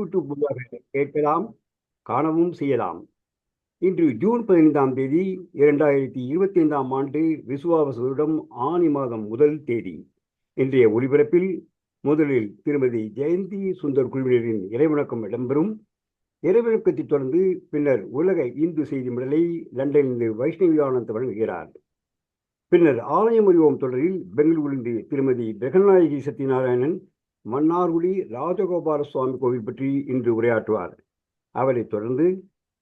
YouTube மூலமாக கேட்கலாம், காணவும் செய்யலாம். இன்று ஜூன் 15ஆம் தேதி 2025ஆம் ஆண்டு விசுவாவச வருடம் ஆனி மாதம் முதல் தேதி. இன்றைய ஒளிபரப்பில் முதலில் திருமதி ஜெயந்தி சுந்தர் குழுவினரின் இறைவணக்கம் இடம்பெறும். இறைவணக்கத்தை தொடர்ந்து பின்னர் உலக இந்து செய்தி மடலை லண்டனிலிருந்து வைஷ்ணவி ஆனந்த் வழங்குகிறார். பின்னர் ஆலயம் அறிவோம் தொடரில் பெங்களூரிலிருந்து திருமதி பிரகநாயகி சத்யநாராயணன் மன்னார்குடி ராஜகோபால சுவாமி கோவில் பற்றி இன்று உரையாற்றுவார். அவரைத் தொடர்ந்து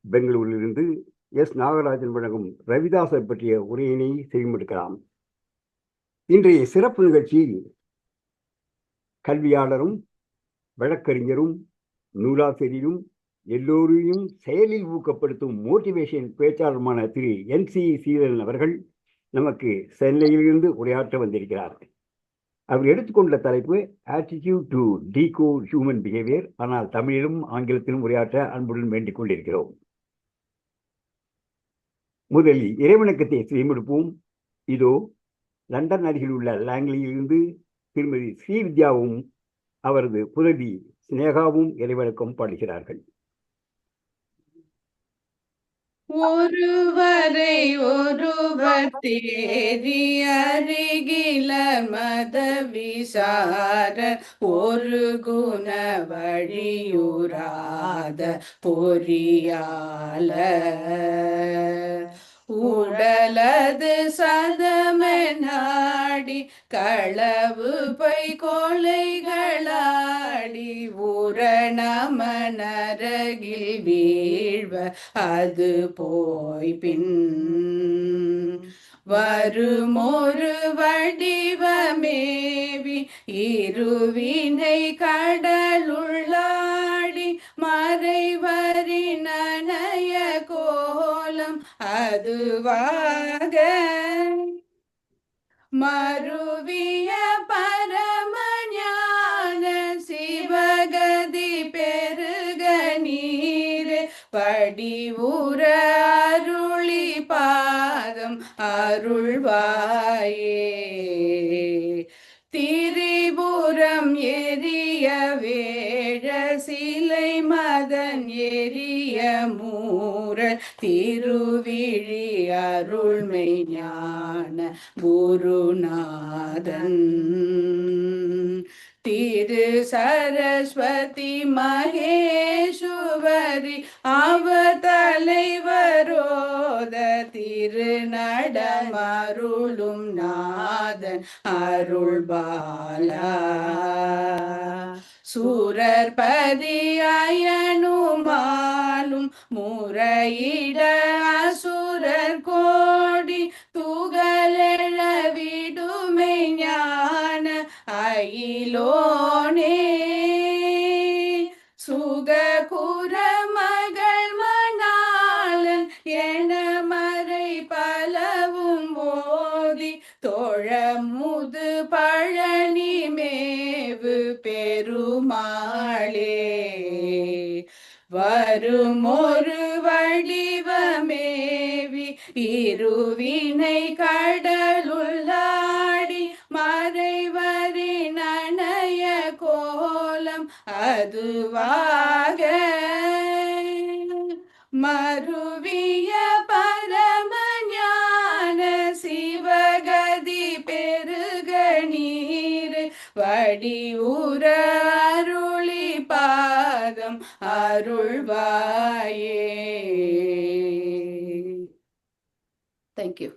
பெங்களூரிலிருந்து எஸ் நாகராஜன் வழங்கும் ரவிதாசர் பற்றிய உரையினை செவிமடுக்கலாம். இன்றைய சிறப்பு நிகழ்ச்சியில் கல்வியாளரும் வழக்கறிஞரும் நூலாசிரியரும் எல்லோரையும் செயலில் ஊக்கப்படுத்தும் மோட்டிவேஷன் பேச்சாளருமான திரு NC சீதரன் அவர்கள் நமக்கு சென்னையிலிருந்து உரையாற்ற வந்திருக்கிறார். அவர் எடுத்துக்கொண்ட தலைப்பு attitude to decode human behaviour. ஆனால் தமிழிலும் ஆங்கிலத்திலும் உரையாற்ற அன்புடன் வேண்டிக் கொண்டிருக்கிறோம். முதலில் இறைவணக்கத்தை செய்முடுப்போம். இதோ லண்டன் அருகில் உள்ள லாங்லியிலிருந்து திருமதி ஸ்ரீவித்யாவும் அவரது புதவி ஸ்னேகாவும் இறைவணக்கம் பாடுகிறார்கள். ஒருவரை ஒருவர் தேடி அருகில மத விசார ஒரு குண வழியுறாத பொறியால உடலது சதமனாடி களவு பை கொலைகளாடி உரணமனரகில் வீழ்வ அது போய் பின் வருமொரு வடிவமேவி இருவினை கடலுள்ளாடி மறைவரி நனைய கோலம் அதுவாக மருவிய பரமஞான சிவகதி பெருக நீர் படிவுற அருளி பாதம் அருள்வாயே. திரிபுரம் எரிய வேழ சிலை மதன் எரிய மூரல் திருவிழி அருள்மை ஞான குருநாதன் திரு சரஸ்வதி மகேஸ்வரி அவ தலைவரோத திருநடமருளும் நாதன் அருள்பாலா சூரர் பதியனுமாலும் முறையிட அசுரர் கோடி துகளெழ விடுமை ஞான அயிலோனே சுககுர மகள் மணாளன் என மறை பலவும் ஓதி தோழமுது பழனி மேவு பெருமாளே வருமொரு வடிவமேவி இருவினை கடலுள்ளாடி மறைவரி நனைய கோலம் அதுவாக மருவிய பரமஞான சிவகதி பெருக நீர் வடிவுற அருளி பாதம் அருள்வாயே. Thank you.